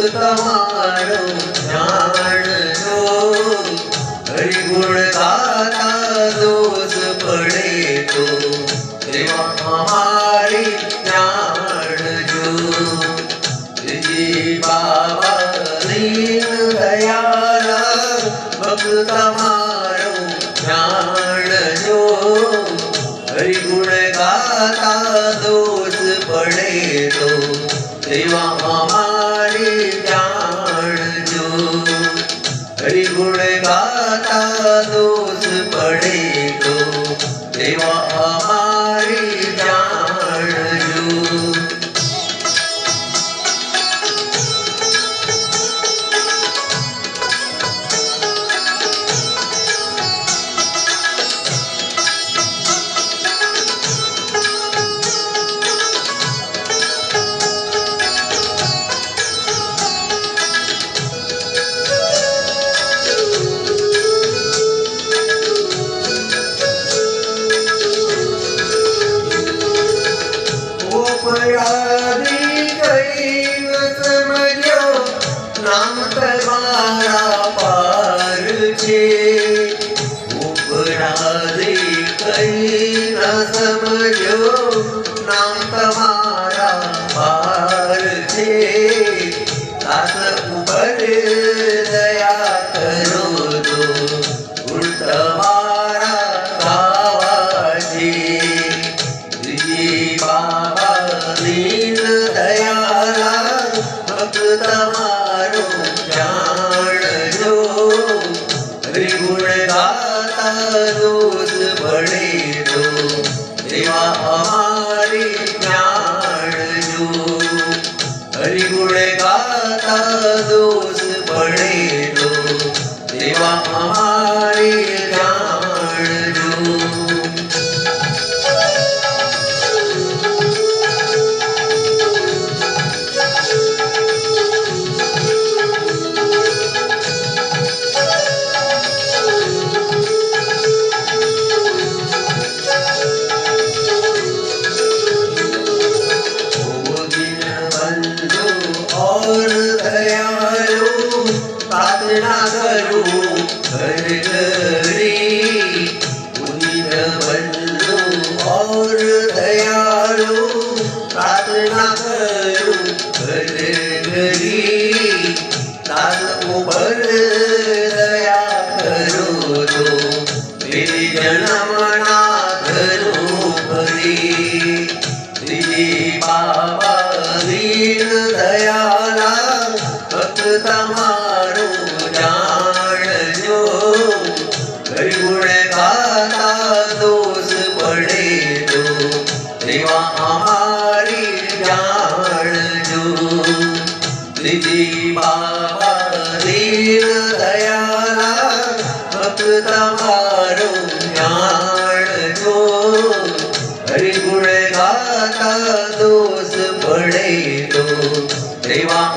તમારો જાણજો હરિ ગુણ ગાતા દોષ પડે તો દેવા અમારી જાણજો શ્રીજી બાબા દીન દયાળા ભક્ત તમારો જાણજો હરિ ગુણ ગાતા દોષ પડે તો દેવા અમારી જાણજો હરિ ગુણ ગાતા દોષ પડે તો દેવા અમારી જાણજો अपराधी कई न समझो नाम तुम्हारा पार छे अपराधी कई न समझो नाम तुम्हारा पार छे दास ऊपर दया करो तो गुण तुम्हारा गावा छे बाबा दीन दयाला भक्त તમારો જાણજો હરિ ગુણ ગાતા દોષ પડે તો દેવા અમારી જાણજો હરિ ગુણ ગાતા દોષ પડે તો દેવા અમારી જાણજો और दयालु प्रार्थना करूं हर घड़ी उदित बंधु और दयालु प्रार्थना करूं हर घड़ी दास ऊपर दया करो तो मेरे जन्मना धरो भरी श्री बाबा दीन दयाला भक्त તમારો જાણજો હરિ ગુણ ગાતા દોષ પડે તો દેવા અમારી જાણજો શ્રીજી બાબા દીન દયાલા ભક્ત તમારો જાણજો હરિ ગુણ ગાતા દોષ પડે તો દેવા